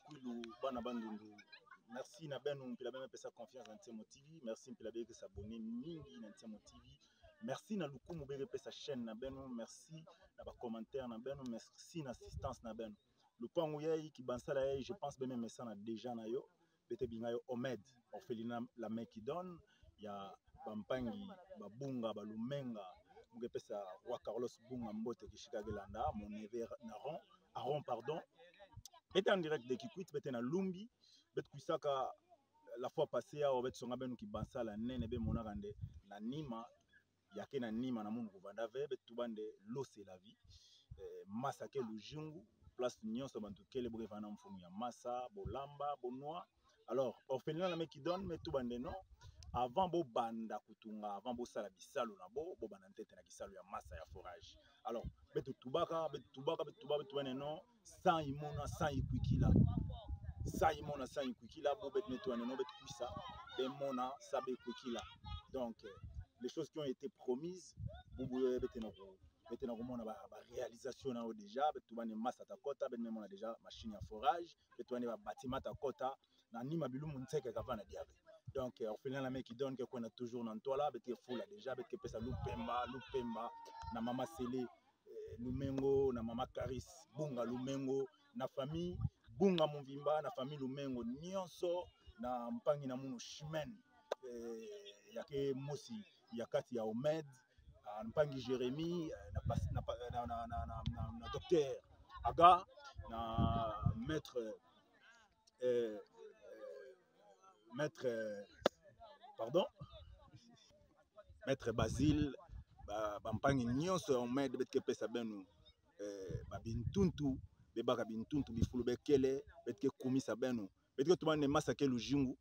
Kwilu bana bandundu. Merci na benu mpila bema pesa confiance na Ntemo TV. Merci mpila beke s'abonner mingi na Ntemo TV. Merci na lukumu beke pesa chaîne na benu. Merci na ba commentaire na benu. Merci na assistance na benu. Lupangu yai ki bansala yai, je pense beme mesana déjà na yo. Bete binga yo Omed, orphelinat la main qui donne. Ya Bampangi, Babunga, Balumenga. Muge pesa Roi Carlos Bunga Mbote Kishika Gelanda, mon neveu Naron, Aaron pardon. Bete en direct de Kikwit, bete na Lumbi, bete Kuisaka la fois passée à Obet Songa Benu ki bansala nene be monarande na Nima, yake na Nima na munu kuvandave, bete tubande l'eau c'est la vie. Massa ke Lujungu, place nyonso bantu kele boke vana mfumu ya Massa, Bolamba, Bonoa. Alors, orphelinat la main qui donne, mais tubande non. Avant bo banda kutunga, avant bo sala bisalo na bo banda ntete na kisalo ya Massa ya forage. Alors, betu tubaka non, sans imona, sans ikwikila. Sans imona, sans ikwikila, bo bet netouane non, bet kuisa, be mona, sabe ikwikila. Donc, les choses qui ont été promises, bobo bete na komona ba réalisation na déjà, betu bane Massa ta kota, bet mona déjà machine ya forage, betu bane ba bâtiment ta kota, na nima bilumu nseke kavana diabe. Donc, orphelinat la main qui donne, qu'on a toujours dans toi là, bete fou là déjà, bete pesa Lupemba, na mama Sele, Lumengo, na mama Karis, Bunga Lumengo, na famille, Bunga Muvimba, na famille Lumengo, Nyonso, na Mpangi na Munu Shimen, yake Mosi, yakati ya Omed, Mpangi Jérémy, na docteur Aga, na maître Maître Basile, Bampangi Nyonso Omed betke pesa benu, Babintuntu, bebaka bintuntu bifulu bekele, betke kumisa benu, betke tumane Massa ke Lujungu,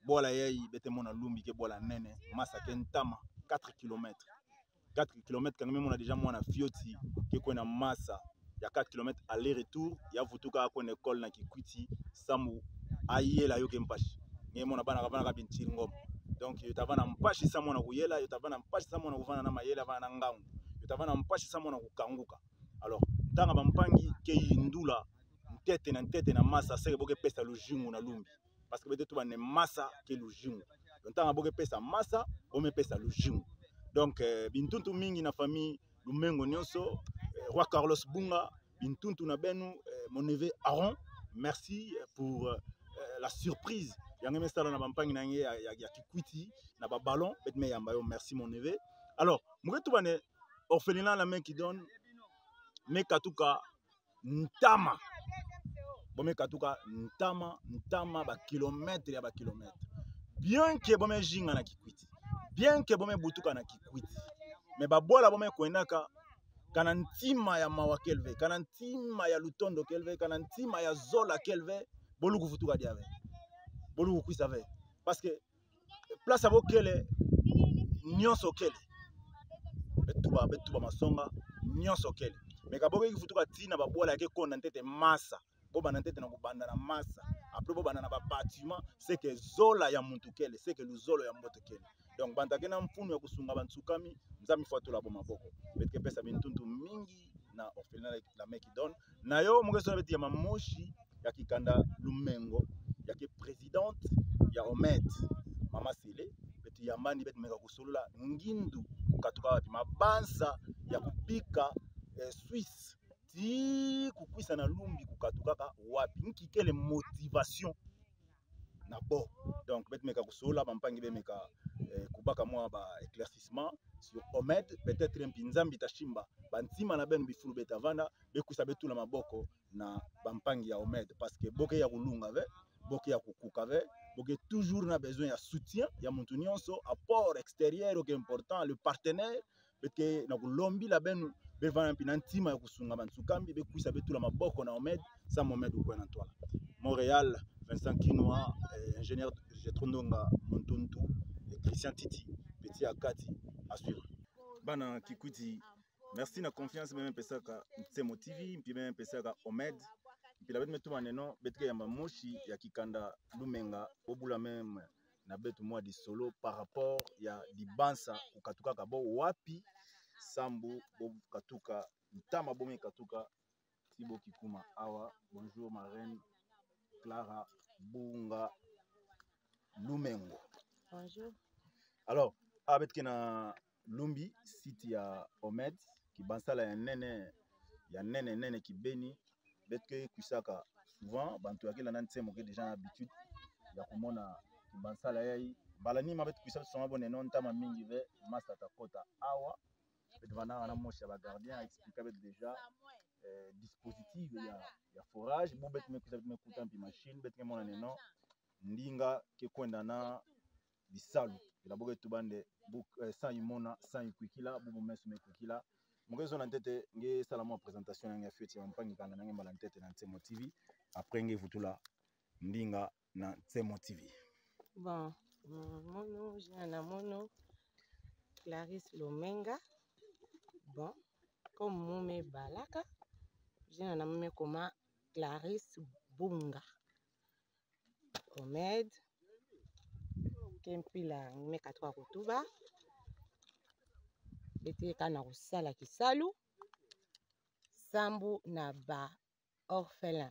bola yai bete mona Lumbi ke bola nene, Massa ke Ntama, 4 km. 4 km quand même on a déjà mona Fioti, ke kona Massa, ya 4 km aller-retour, ya vutuka ko école na Kikwiti, Samu ayela yo ke mpashi. Nge mona bana kavana ka bintiri ngoma. Donc yotavana mpashi sa mona kuyela, yotavana mpashi sa mona kuvana na mayela vana ngangu. Yotavana mpashi sa mona kukanguka. Alors, tanga bampangi ke yindula ntete na Massa seke boke pesa Lujungu na Lumbi. Parce que peut-être bane Massa ke Lujungu. Donc tanga boke pesa Massa, ome pesa Lujungu. Donc bintuntu mingi na famille Lumengo Nyonso, Roi Carlos Bunga, bintuntu na benu, mon neveu Aaron, merci pour la surprise. Yangé mestala na bampangi na nge ya Kikwiti na ba ballon, betme yamba yo, merci mon neveu. Alors, mugetu bane orphelinat la main qui donne, me katuka Ntama. Bome katuka Ntama ba kilomètre ya ba kilomètre. Bien que bome jinga na Kikwiti. Bien que bome butuka na Kikwiti. Mais ba bola bome kwendaka kana ntima ya mawa kelve, kana ntima ya lutondo kelve, kana ntima ya zola kelve, boluku futuka diave. Boluku kuisave. Parce que place abo kele nyonso kele. Betuba masonga nyonso kele. Mais kaboke kifutuka tina ba bola ke konda ntete Massa. Boba na ntete na kubanda na Massa. Après boba na ba bâtiment, c'est que zola ya muntu kele, c'est que luzolo ya mbote kele. Donc bantake na mfunu ya kusunga bantsukami, nzami fatula bo maboko. Betke pesa bintuntu mingi na orphelinat la main qui donne. Na yo mugeso beti ya mamoshi ya kikanda Lumengo, ya ki présidente ya Omed, mama Sele, beti yambani beti meka kusulula ngindu katuka wapi mabansa ya kubika Suisse. Ti kukwisa na Lumbi kukatukaka wapi nkikele motivation na bo. Donc bet meka kusola bampangi be meka kubaka mwa ba éclaircissement sur Omed, peut-être mpinzambi tashimba bantima na benu bifulu betavana bekuisa betula maboko na bampangi ya Omed, parce que boke ya kulunga ve, boke ya kukuka ve, boke toujours na besoin ya soutien ya muntu nyonso, apport extérieur ok important, le partenaire betke na kulombi la benu bevana mpina ntima ya kusunga bantsukambi bekuisa betula maboko na Omed, sa Omed ukwena ntwala. Montréal, Vincent Kinoa, ingénieur Jetrondonga Montontu, Christian Titi, Petit Akati, à suivre. Bana Kikwiti, merci na confiance même pesaka Ntemo TV, puis même pesaka Omed, puis la bête metu maneno betre yamba moshi ya kikanda Lumenga, obula même na betu moi di solo par rapport ya di bansa ukatuka kabo wapi sambu bo katuka Ntama bome katuka Tibo Kikuma awa. Bonjour ma reine Clara Bunga Lumengo. Bonjour. Alors, avec na Lumbi, site ya Omed, qui bansala ya nene qui beni, betke kusaka souvent, bantu yakela nanti moke déjà habitude, ya kumona qui bansala yai, balani ma bet kusaka songa bonne non tama mingi ve, masa takota awa, bet vana wana moshi ya gardien expliquer bet déjà dispositif ya forage, bo bet me kusaka me kutampi machine, bet ke mona neno ndinga ke kwenda na bisalu ila boke tubande sans imona sans ikwikila bubu mesu mekwikila mokezo na tete nge sala mo présentation ya feti ya mpangi kanga nange mbala tete na Ntsemo TV après nge futula ndinga na Ntsemo TV. Bon, mono jana mono Clarisse Lumenga. Bon, comme mume balaka jana mume koma Clarisse Bunga Omed Kempila meka twa kutuba bete kana kusala kisalu sambu na ba orphelin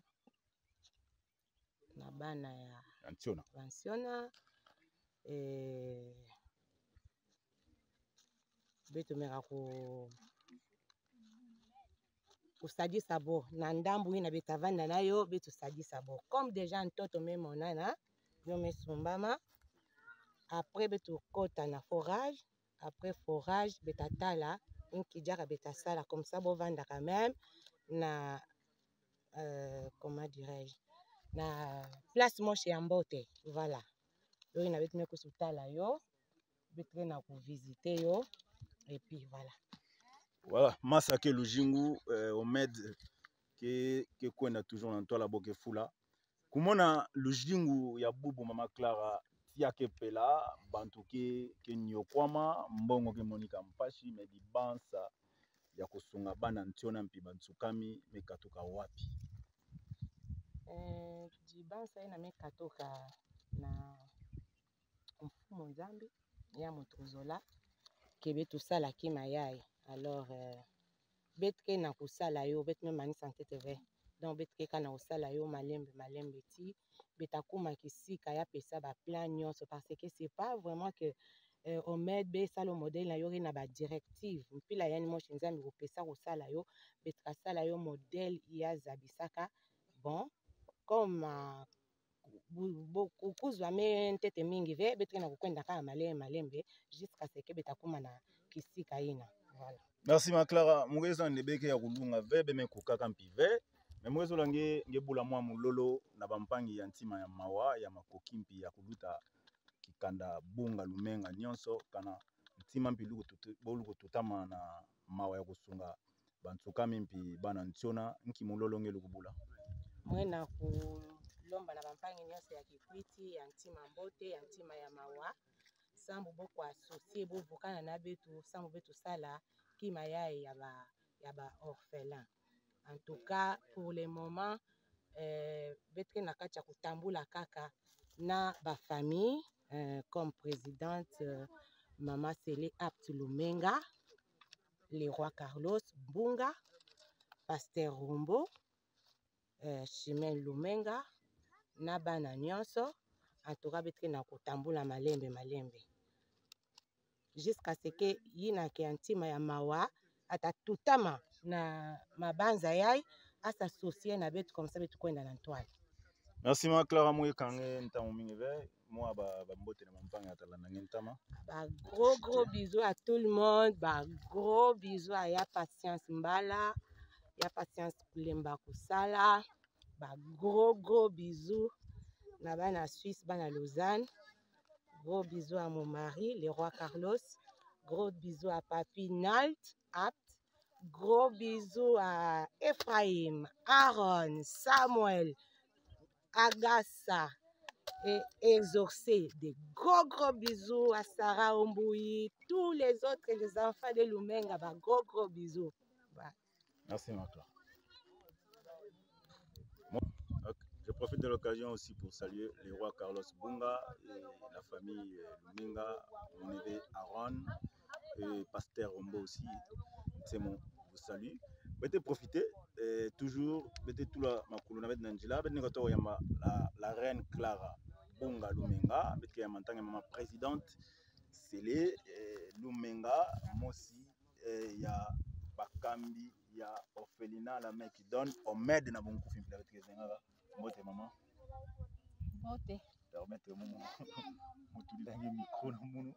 na bana ya pensiona beto meka kusadisa bo na ndambu ina betavanda nayo beto sadisa bo comme déjà ntoto memonana yo mesumbama. Après beto kota na forage, après forage betatala inkijaka betasala comme ça bo vanda quand même na comment dirais-je na place moche ya mbote, voilà yo ina beto mekusutala yo beto na ku visiter yo et puis voilà masake lujingu Omed ke kwenda toujours na tola boke fula kumona lujingu ya bubu mama Clara yake pela bantu ke nyokwama mbongo ke monika mpashi me dibansa ya kusunga bana ntiona mpi bantsukami mekatoka wapi dibansa ina mekatoka na mfumo nzambi ya motozola kebe tosala ki mayai alors betke na kusala yo bet me manisa ntete ve donc betke kana kusala yo malembe ti betakuma kisika ya pesa ba plan nyonso parce que c'est pas vraiment que Omed be sala modèle na yo na ba directive mpila yani moshi nzambi ko pesa ko sala yo betka sala yo modèle ya zabisaka bon comme kukuzwa me ntete mingi ve betke na kukwenda kama malembe jusqu'à ce que betakuma na kisika ina voilà. Merci ma Clara mugeza ndebeke ya kulunga vebe mekukaka mpi ve me mwezo lange ngebula mwa mulolo na bampangi ya ntima ya mawa ya makoki mpi ya kuluta kikanda bunga lumenga nyonso kana ntima mpi luko tutama na mawa ya kusunga bantsukami mpi bana ntiona nki mulolo nge lukubula mwena kulomba na bampangi nyonso ya kikwiti ya ntima mbote ya ntima ya mawa sambu boko associé bovukana na betu sambu betu sala ki mayai ya ba orphelin. En tout cas pour le moment betre na kati ya kutambula kaka na ba famille comme présidente Mama Sele Apt Lumenga, le roi Carlos Bunga, Pasteur Rumbo, Chimène Lumenga na bana nyonso en tout cas betre na kutambula malembe jusqu'à ce que yina ke antima ya mawa atatutama na mabanza yai asasocier na betu comme ça betu kwenda na ntoile. Merci ma Clara mwe kange ntamo mingi ve moi ba mbote na mampanga atalanda ngentama ba gros bisous à tout le monde, ba gros bisous à ya patience mbala ya patience lemba kusala ba gros bisous na bana Suisse bana Lausanne. Gros bisous à mon mari, le roi Carlos. Gros bisous à Papi Nalt, Apt. Gros bisous à Ephraim, Aaron, Samuel, Agassa et Exorcé. Des gros bisous à Sarah Omboui, tous les autres, les enfants de Lumenga. Bah, gros bisous. Bah. Merci Macla. Je profite de l'occasion aussi pour saluer le roi Carlos Bunga et la famille Lumenga, mon neveu Aaron et Pasteur Ombo aussi. C'est mon vous salue. bete profiter toujours bete tula makulu na bete nanjila bete nikoto yamba la reine Clara Bunga Lumenga bete ya mantanga mama présidente Sele Lumenga mosi ya bakambi ya orphelinat la main qui donne Omed na bonku fimpila bete zenga mbote maman mbote permettre mon mutulilange micro na munu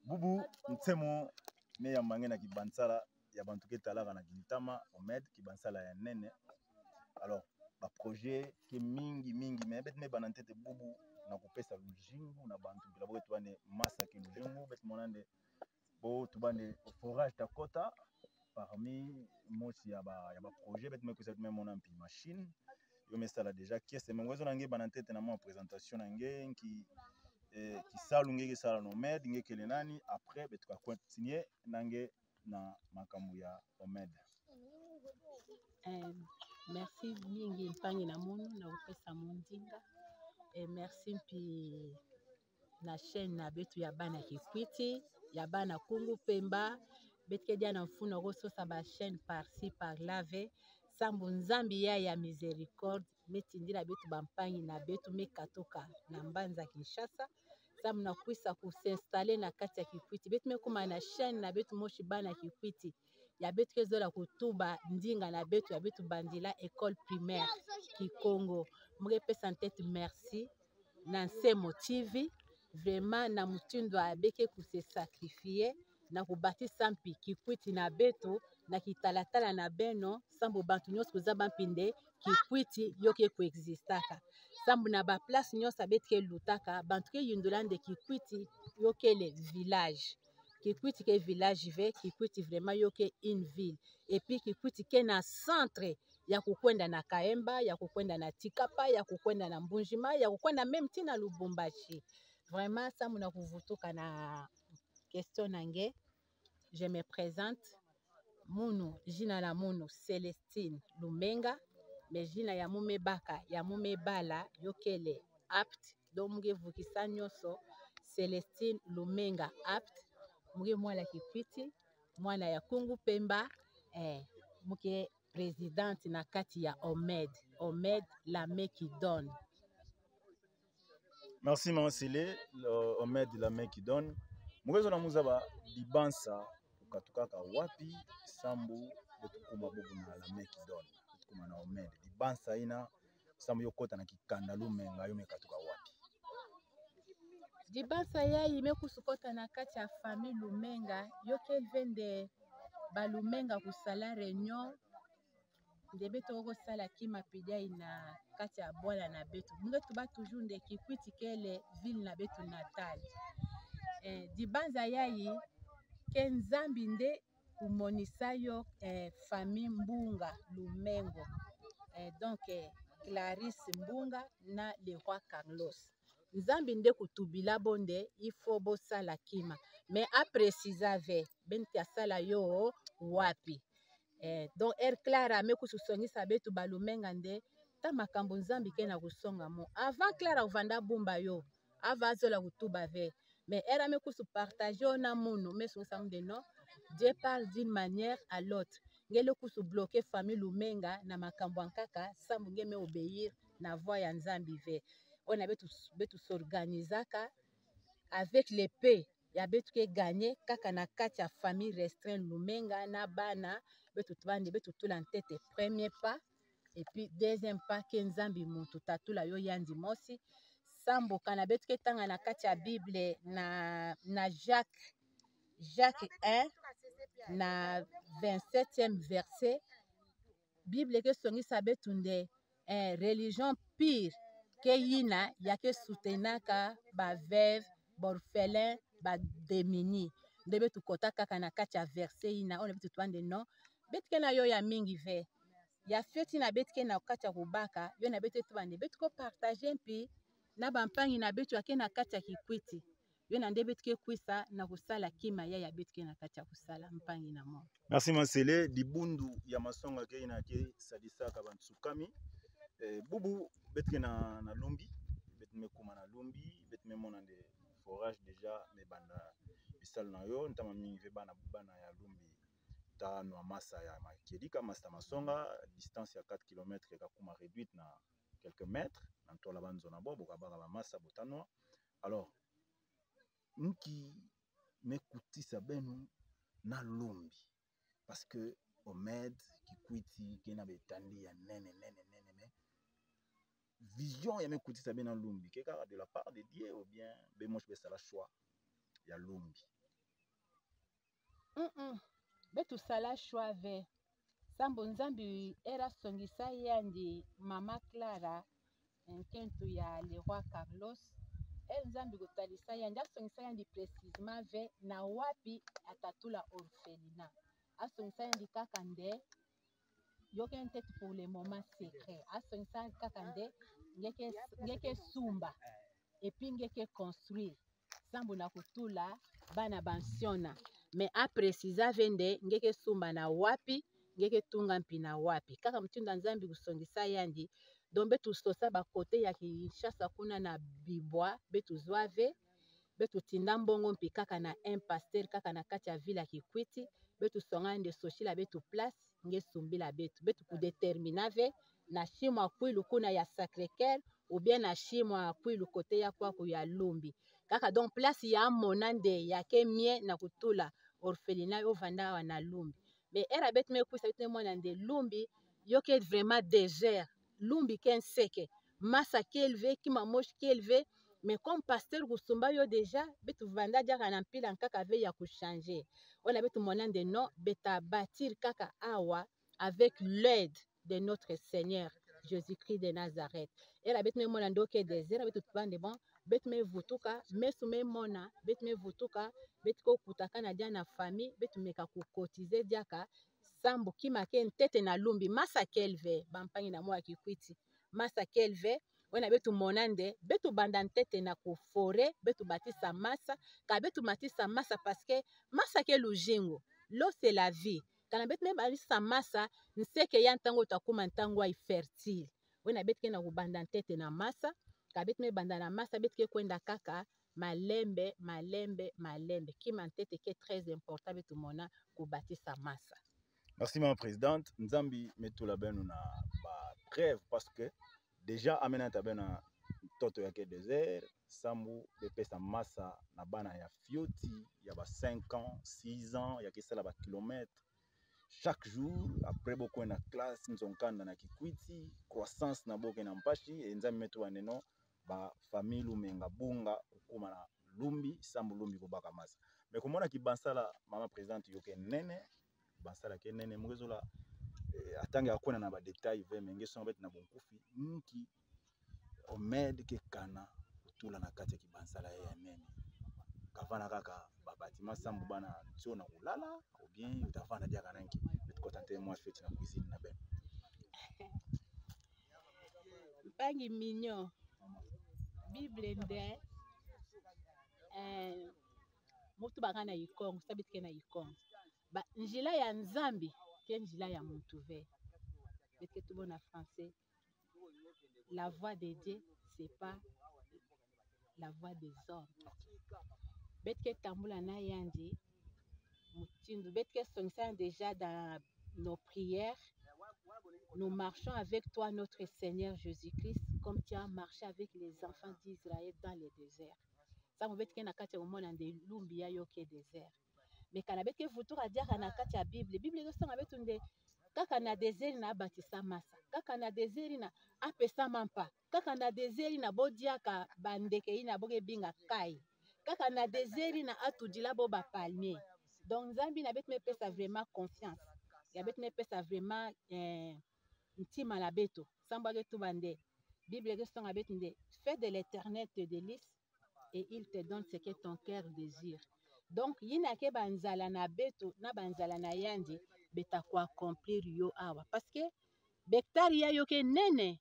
bubu ntemo me ya mange na kibansala ya bantu ke talaka na kintama Omed kibansala ya nene alors ba projet ke mingi me bet me banantete bubu na kopesa lujingu na bantu bila bo twane masa ke lujingu bet monande bo tubande forage takota parmi mosi ya ba projet bet me ko set même mona mpi machine yo mesala déjà kiese mengwezo nange banantete na mo présentation nange qui kisalunge kesala no Omed ngekele nani après betuka continuer nange na makambo ya Omed. Merci mingi mpangi na munu na kopesa mondinga merci mpi na chaîne na betu ya bana Kikwiti ya bana Kungu Pemba betke dia na mfuna kososa ba chaîne par-ci par lave sambu nzambi ya miséricorde metindila betu bampangi na betu mekatoka na mbanza Kinshasa sambu na kuisa kusinstalle na kati ya Kikwiti betu mekuma na chaîne na betu moshi bana Kikwiti ya betu kezola kutuba ndinga na betu ya betu bandila école primaire Kikongo mukepesa ntete merci na Nsemo TV vraiment na mutindo abeke kuse sacrifier na kubatisa mpi Kikwiti na betu na kitalatala na beno sambu bantu nyonso kuza bampinde Kikwiti yoke kuexistaka sambu na ba place nyonso abeti ke lutaka bantu ke yundulande Kikwiti yoke le village Kikwiti ke village ve Kikwiti vraiment yoke une ville et puis Kikwiti ke na centre ya kukwenda na Kaemba ya kukwenda na Tikapa ya kukwenda na Mbunjima ya kukwenda même tina Lubumbashi vraiment sambu na kuvutuka na question nange je me présente munu jina la munu Célestine Lumenga mais jina ya mume baka ya mume bala yokele apt donc muge vukisa nyonso Célestine Lumenga apt muge mwana Kikwiti mwana ya Kungu Pemba muke présidente na kati ya Omed la main qui donne. Merci maman Sele Omed la main qui donne mwezo na muzaba dibansa ukatukaka wapi sambu betukuma bubu na la main qui donne betukuma na Omed dibansa ina sambu yokota na kikanda Lumenga yo mekatuka wapi dibansa yayi mekusukota na kati ya famille Lumenga yoke vende ba Lumenga kusala réunion nde beto okosala kima pidai na kati ya bwala na betu munge tuba toujours nde Kikwiti kele ville na betu natal dibanza yayi ke nzambi nde kumonisa yo famille Mbunga Lumengo donc Clarisse Mbunga na le roi Carlos nzambi nde kutubila bonde ifo bosala kima mais aprécisa ve benti asala yo wapi donc Clara mekususongisa betu balumenga nde ta makambo nzambi ke na kusonga mo avant Clara uvanda bumba yo ava azola kutuba ve mais era mekusu partager na munu mesungisa munde non Dieu parle d'une manière à l'autre ngele kusu bloquer famille Lumenga na makambo nkaka sambu ngeme obéir na voix ya nzambi ve ona betu s'organisaka avec l'épée ya betu ke gagner kaka na kati ya famille restreint Lumenga na bana betu tubande betu tula ntete premier pas et puis deuxième pas ke nzambi mutu tatula yo yandi mosi sambo kana betu ke tanga na kati ya Bible na Jacques 1 na 27e verset Bible ke songisa betu nde religion pire ke yina ya ke soutenaka ba veuve orphelin ba démuni nde betu kota kaka na kati ya verset yina ona betu twande non betu ke na yo ya mingi ve ya feti na betu ke na kati ya kubaka yo na betu twande betu ko partager mpi na bampangi na betu ake na kati ya Kikwiti yo na nde betu ke kwisa na kusala kima ya betu ke na kati ya kusala mpangi na mo. Merci Masele dibundu ya masonga ke ina ke sadisaka bantsukami bubu betu ke na lumbi betu mekuma na lumbi betu memona nde forage déjà me banda bisal na yo ntama mingi ve bana ya lumbi tano ya masa ya makelika masa masonga distance ya 4 km ekakuma réduite na quelques mètres na ntola banzona bo bokabaka ba masa botano. Alors nki mekutisa benu na lumbi parce que Omed Kikwiti kena betandi ya nene mais vision ya mekutisa benu na lumbi keka de la part de Dieu ou bien be moche be sala choix ya lumbi. Betu sala choix ve sambo nzambi era songisa yandi mama Clara nkentu ya Leroy Carlos nzambi kotalisa yandi asongisa yandi précisément ve na wapi atatula orphelinat asongisa yandi kaka nde yoke tête pour le moment secret asongisa kaka nde ngeke sumba et puis ngeke construire sambo na kutula bana bansiona mais a précisa vende ngeke sumba na wapi ngeke tunga mpi na wapi kaka mtinda nzambi kusongisa yandi donc betu sosa bakote ya Kinshasa kuna na bibwa betu zwave betu tinda mbongo mpi kaka na un pasteur kaka na kati ya ville ya Kikwiti betu songa nde soshila betu place nge sumbila betu kudeterminave na shimo akwilu kuna ya Sacré-Cœur ou bien na shimo akwilu kote ya kwako ya Lumbi kaka donc place ya mona nde yake mie na kutula orphelinat ovanda wa na Lumbi mais era betu mekuisa betu mona nde Lumbi yoke vraiment désert Lumbi ken seke masa kelve kima moche kelve mais comme pasteur kusumba yo déjà betu vanda diaka na mpila kaka ve ya kuchanger on a betu mona nde non beta bâtir kaka awa avec l'aide de notre Seigneur Jésus-Christ de Nazareth era betu mona ndo ke désert betu tubande bon betu me vutuka mesu me mona betu me vutuka betu ko kutaka na dia na famille betu meka ku cotiser diaka sambu kima ke ntete na Lumbi masa kelve bampangi na mwa Kikwiti masa kelve wana betu monande betu banda ntete na ku forêt betu batisa masa ka betu matisa masa parce que masa ke lujingo l'eau c'est la vie kana betu me batisa masa nseke ya ntango takuma ntango ai fertile wana betu ke na kubanda ntete na masa ka betu me banda na masa betu ke kwenda kaka malembe kima ntete ke très important betu mona ku batisa masa. Merci Madame Présidente. Nzambi metula benu na ba rêve parce que déjà amena tabena toto yake désert sambu bepesa massa na bana ya fioti ya ba 5 ans 6 ans ya kisala ba kilomètres chaque jour après beaucoup na classe nzonkanda na Kikwiti croissance na boke na mpashi et nzambi metula neno ba famille lumenga bunga ukuma na Lumbi sambu Lumbi kobaka massa mais komona ki bansala Mama Présidente yoke nene bansala ke nene mwezola atange akona na ba détails ve menge so bet na bonkufi nki Omed ke kana utula na kati ki bansala ya nene kavana kaka ba bâtiment sambu bana tio na kulala ou bien utavana dia kana nki bet ko tenter moi fête na cuisine na ben mpangi mignon Bible nde mutu bakana ikongo sabit ke na ikongo ba njila ya nzambi ke njila ya muntu ve betke tubo na français la voix de Dieu c'est pas la voix des hommes betke tambula na yandi mutindu betke songisa déjà dans nos prières nous marchons avec toi notre Seigneur Jésus-Christ comme tu as marché avec les enfants d'Israël dans le désert samu betke na kati omona nde Lumbi ya yoke désert mais kana betke vutura diaka na kati ya Bible yo sanga betu nde kaka na désert na batisa masa kaka na désert na apesa mampa kaka na désert na bodiaka bandeke ina boke binga kai kaka na désert na atudila bo ba palmier donc nzambi na betu me pesa vraiment confiance ya betu me pesa vraiment ntima na betu samba ke tubande Bible ke sanga betu nde fais de l'Éternel te délice et il te donne ce que ton cœur désire. Donc, yina ke banzala na beto na banzala na yandi beta ko accomplir yo awa parce que bektari ya yo ke nene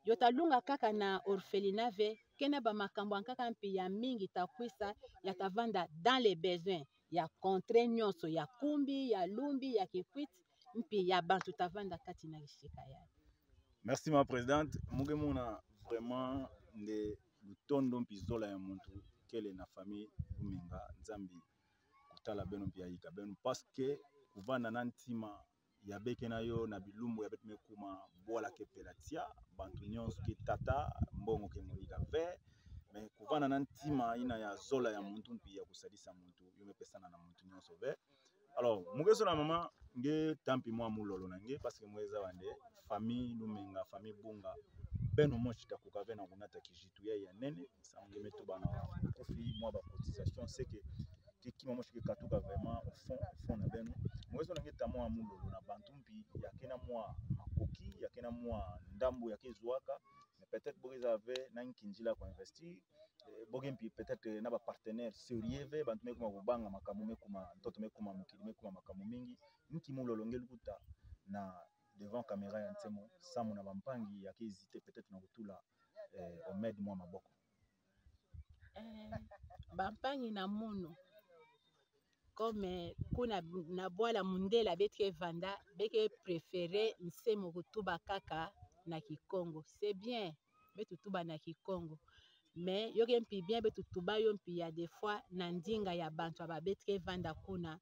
yo talunga kaka na orphelinat ve kena ba makambo kaka mpi ya mingi takwisa ya tavanda dans les besoins ya contre nyonso ya Kumbi ya Lumbi ya Kikwiti mpi ya bantu tavanda kati na ishika ya. Merci ma présidente mugemuna vraiment nde lutondo mpizola ya muntu kele na famille lumenga nzambi kutala beno pia yika beno parce que kuvanda na ntima ya beke na yo na bilumbu ya bete mekuma bola ke pelatia bantu nyonso ke tata mbongo ke molika ve mais kuvanda na ntima ina ya zola ya muntu mpi ya kusalisa muntu yo mepesana na muntu nyonso ve. Alors mugeso na mama nge tampi mwa mulolo na nge parce que mweza wande famille lumenga famille bunga beno mochi takuka ve na kunata kijitu ya nene sange meto bana kofi mwa ba cotisation c'est que kima mochi ke katuka vraiment au fond na beno mwezo nange tamo amulolo na bantu mpi yakena mwa makoki yakena mwa ndambu yake zwaka mais peut-être bogeza ave na nkinjila ko investir boge mpi peut-être na ba partenaire sérieux ve bantu mekuma kubanga makamu mekuma ntoto mekuma mukili mekuma makamu mingi nkimulolo ngeli kuta na devant caméra ya ntemo samu na bampangi yake hésiter peut-être na kutula omed mwa maboko bampangi na mono comme kuna na bwala mundela betike vanda beke préféré nsemo kutuba kaka na Kikongo c'est bien betutuba na Kikongo mais yoke mpi bien betutuba yo mpi ya des fois na ndinga ya bantu aba betike vanda kuna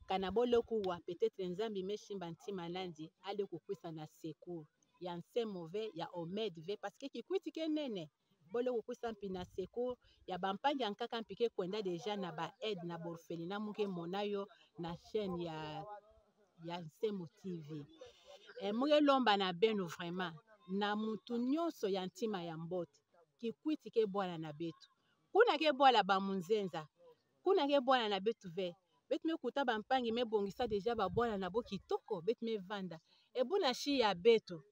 kana boloku wa peut-être nzambi meshimba ntima nandi ale kukwisa na secours ya nsemo ve ya omed ve parce que kikwiti ke nene bolo kukwisa mpi na secours ya bampangi ankaka mpike kwenda deja na ba aide na borphelinat muke monayo na chaîne ya Nsemo TV muke lomba na beno vraiment na mutu nyonso ya ntima ya mbote kikwiti ke bwana na betu kuna ke bwala ba munzenza kuna ke bwana na betu ve betu mekuta bampangi mebongisa deja ba bwana na bo kitoko betu mevanda ebuna shi ya betu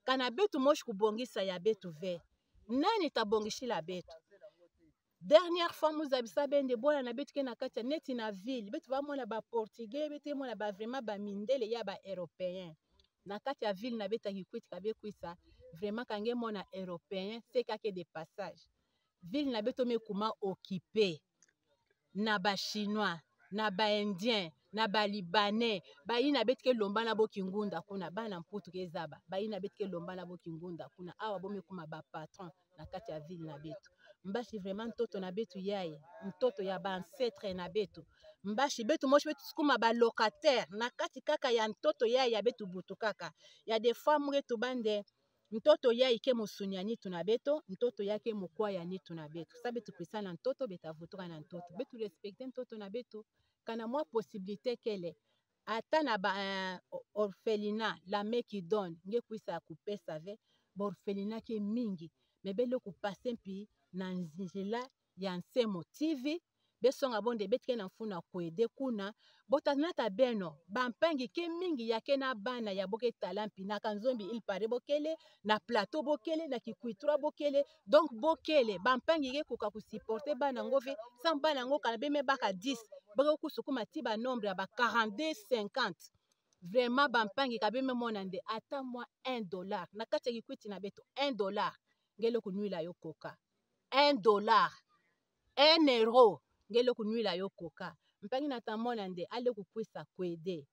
kana betu moshi kubongisa ya betu ve nani tabongishila betu dernière fois muzabisa bende bwana na betu ke na kati ya neti na ville betu bamona ba portugais betu mona ba vraiment ba mindele ya ba européen na kati ya ville na betu kikwiti kabe kwisa vraiment kange mona européen c'est kake de passage ville na betu mekuma occupé na ba chinois na ba indien na ba libanais bayi na betu ke lomba na bo kingunda kuna bana mputu ke zaba bayi na betu ke lomba na bo kingunda kuna awa bo mekuma ba patron na kati ya ville na betu mbashi vraiment ntoto na betu yaye ntoto ya ba ancêtre na betu mbashi betu moshi betu sukuma ba locataire na kati kaka ya ntoto yaye ya betu butu kaka ya des fois mwetu bande ntoto yaye ke musunya nitu na beto ntoto yake mukwaya nitu na betu sa betu kwisa na ntoto betavutuka na ntoto betu respecte ntoto na betu kana mwa possibilité kele ata na ba orphelinat la main qui donne nge kwisa kupesa ve ba orphelinat ke mingi mebele kupase mpi na nzela ya Nsemo TV besonga bonde betike na mfuna kwede kuna botanata beno bampangi ke mingi yake na bana ya boke talampi na kanzombi il pare bokele na plateau bokele na Kikwitra bokele donc bokele bampangi ke kuka kusupporter bana ngove sans bana ngo kana beme baka 10 bako kusukuma ti ba nombre ya ba 42 50 vraiment bampangi kabeme mona nde ata mwa $1 na kati ya Kikwiti na beto $1 ngelo kunuila yo koka $1 €1 ngelo kunuila yo koka mpangi na tamona nde ale kukwisa kwede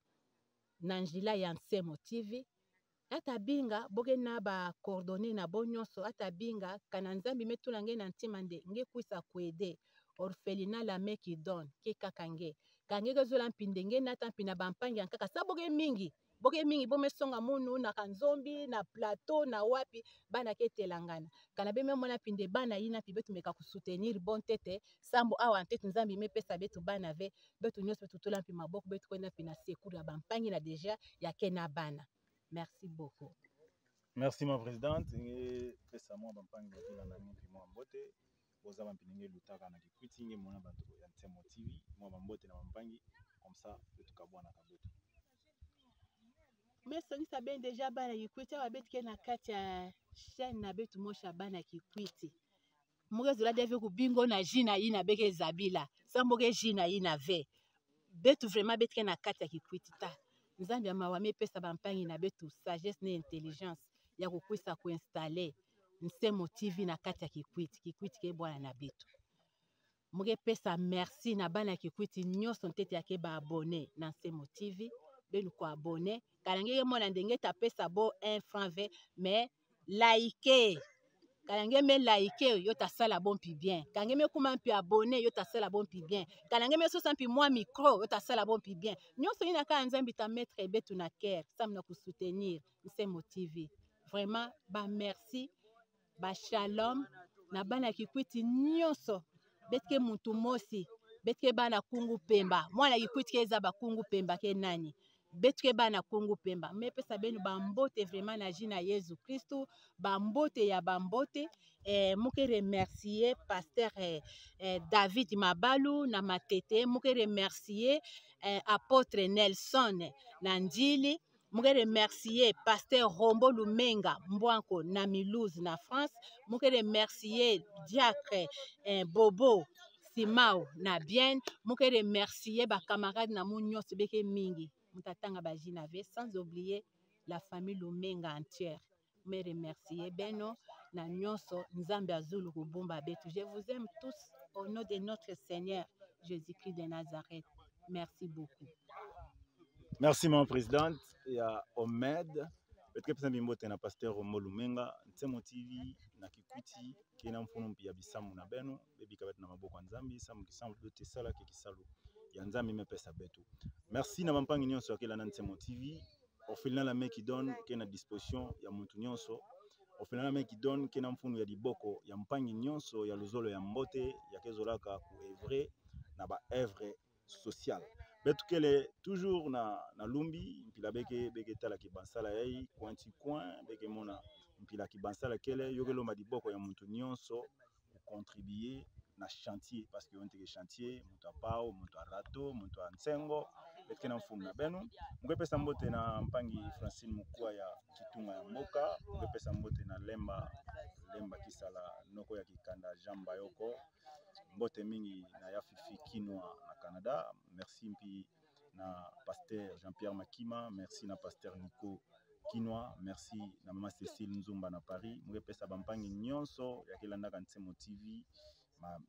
na njila ya Nsemo TV ata binga boke na ba coordonnées na bo nyonso ata binga kana nzambi metula nge na ntima nde nge kwisa kwede orphelinat la main qui donne ke kaka nge kange kezola mpinde nge nata mpina bampangi ankaka sa boke mingi bomesonga munu na kanzombi na plateau na wapi bana ketelangana kana beme mona pinde bana yina pi betu meka kusoutenir bon tete sambo awa ntetu nzambi mepesa betu bana ve betu nyonso betu tola mpi maboko betu kwenda mpi na secours ya bampangi na deja yake na bana merci beaucoup. Merci ma présidente pesa mwa bampangi batula na mpi mwa mbote boza bampinenge lutaka na Kikwiti nge mona bantu ya Nsemo TV mwa bambote na bampangi comme ça betu kabwana kabetu mesongisa bene deja bana Kikwiti awa betu ke na kati ya chaîne na betu mosha bana Kikwiti mukezola deve kubingo na jina ina beke zabila samboke jina ina ve betu vraiment betu ke na kati ya Kikwiti ta nzambi ya mawa mepesa bampangi na betu sagesse na intelligence ya kukwisa kuinstalle Nsemo TV na kati ya Kikwiti ke bwana na betu muke pesa merci na bana Kikwiti nyonso ntete yake ba abonné na Nsemo TV benu ko abonné kana ngeke mona ndenge tapesa bo 1 franc 20 mais like Kalange me like yo ta sala bon pi bien. Kalange me kuma pi abonné yo ta sala bon pi bien. Kalange me so sampi moi micro yo ta sala bon pi bien. Nyonso ina ka nzambi ta mettre betu na cœur, sam na ku soutenir, c'est motivé. Vraiment ba merci, ba shalom na bana kikwiti nyonso. Betke muntu mosi, betke bana kungu pemba. Mwana kikwiti keza ba kungu pemba ke nani. Betke bana kungu pemba. Me pesa benu bambote vraiment na jina Yesu Kristu. Bambote ya bambote. Muke remercier pasteur David Mabalu na matete. Muke remercier apôtre Nelson Nandili. Muke remercier pasteur Rombo Lumenga Mbwanko na Milouze na France. Muke remercier diacre Bobo Simao na bien. Muke remercier ba camarades na munyosi beke mingi. Mutatanga bajina ve sans oublier la famille Lumenga entière. Me remercier beno na nyonso nzambe azulu kubumba betu. Je vous aime tous au nom de notre Seigneur Jésus-Christ de Nazareth. Merci beaucoup. Merci mon présidente ya Omed. Petke pesa bimbote na pasteur Rombo Lumenga, Ntsemo TV na Kikwiti kena mfuno mpia bisamu na benu, bebi kabet na maboko nzambi, samu kisamu dote sala ke kisalu ya nzambi me pesa betu. Merci na bampangi nyonso akela na Ntsemo TV. Ofilina la meki don kena disposition ya muntu nyonso. Ofilina la meki don kena mfuno ya diboko ya mpangi nyonso ya luzolo ya mbote ya kezolaka ku evre na ba evre social. Betu kele toujours na lumbi mpila beke tala ki bansala yai coin beke mona mpila ki bansala kele yogelo madiboko ya muntu nyonso contribuer na chantier parce que on te chantier muntu apao muntu arato muntu ansengo betke na mfumu na benu mwe pesa mbote na mpangi Francine Mukua ya Kitunga ya Mboka mwe pesa mbote na lemba kisala noko ya kikanda jamba yoko mbote mingi na ya Fifi Kinwa na Canada. Merci mpi na pasteur Jean-Pierre Makima, merci na pasteur Nico Kinwa, merci na mama Cécile Nzumba na Paris. Mwe pesa bampangi nyonso ya kilanda ka Ntsemo TV.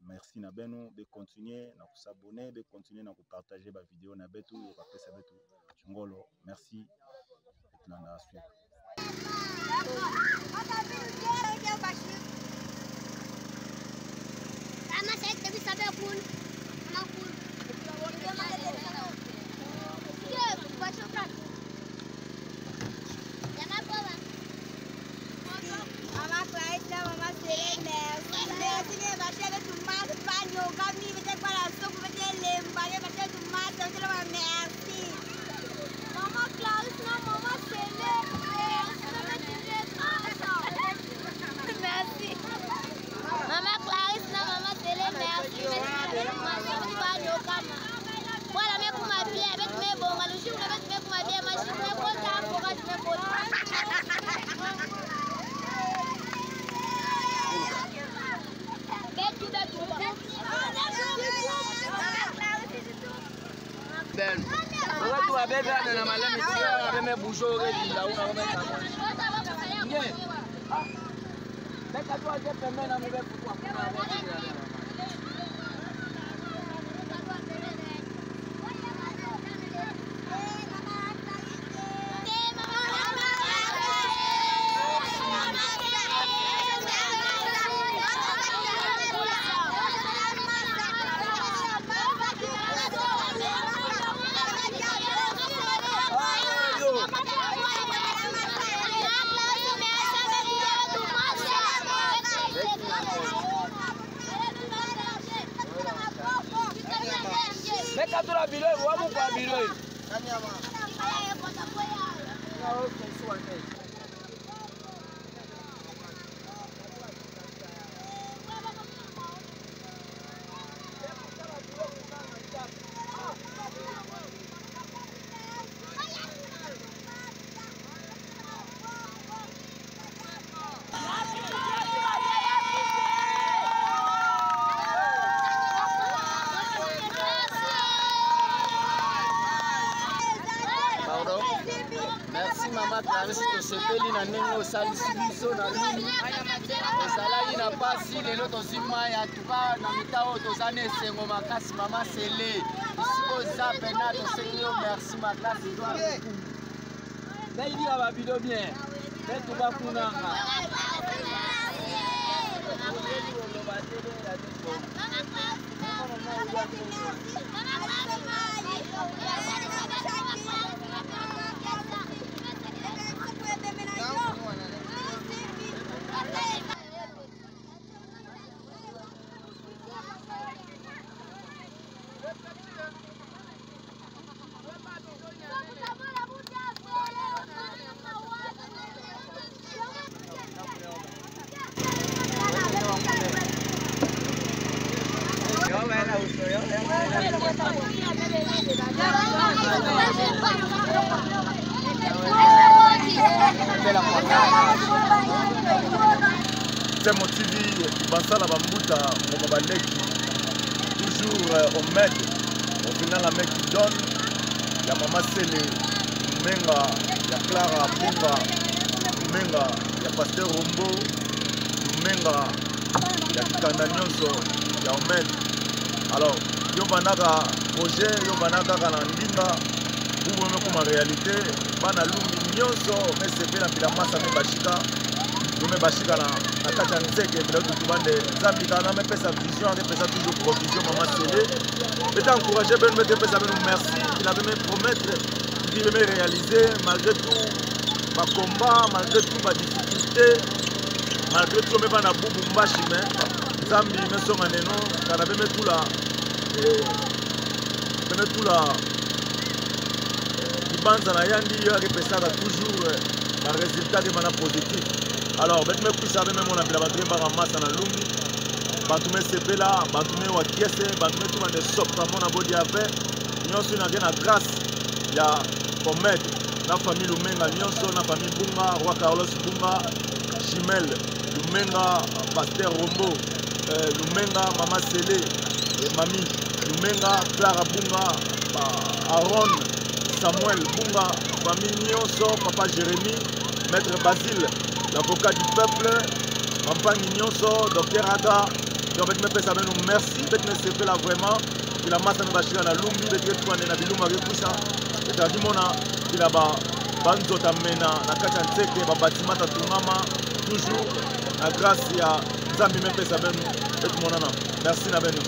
Merci na benu be continuer na kusabone, be continuer na kupartager ba vidéo na betu yo ka pesa betu chungolo. Merci. Tunanda suite. Sepeli na nengo salisibiso na luni ezalaki na pasi lelo tozima ya tuka na mitao tozana esengo makasi mama sele isiko za pena tosengi yo merci makasi nayibi ya babilo bien betu bakunanga Ntemo TV bansala bambuta ngoma baleki toujours au med au final la mec qui donne ya mama Sele Lumenga ya Clara Bunga Lumenga ya Pasteur Rombo Lumenga ya Kitanda nyonso ya Omed. Alors yo banaka projet yo banaka kana ndinga bubu mekuma réalité bana lumbi nyonso mesepela bila masa me bashika me bashika na kati ya nzeke bila tutubande nzambi kana mepesa vision akepesa toujours provision mama Sele bete encourager ben mete pesa ben merci il avait me promettre il me réaliser malgré tout ba combat malgré tout ba difficulté malgré tout me bana bubu mbashi mais nzambi me songa neno kana be me tula Ibanza na yandi yo akepesaka toujours na résultat de mana positif. Alors bet me kuisa be me mona bila batwe ba ramasa na lumbi bantu me sepela bantu me wakiese bantu me tuma de sopra mona body ave nyonso na gena grâce ya Omed na famille Lumenga nyonso na famille Bunga Roi Carlos Bunga Chimel Lumenga Pasteur Rombo Lumenga Mama Sele Mami Lumenga Clara Bunga Aaron Samuel Bunga famille nyonso Papa Jérémy Maître Basile l'avocat du peuple Mampangi nyonso Docteur Aga donc me pesa beno merci bet me sepe là vraiment il a massa me bashira na lumbi bet ke tuane na biluma ke kusa et mona il a ba banzota mena na kati ya nzeke ba batimata tungama toujours na grâce ya nzambi me pesa beno et monana merci na beno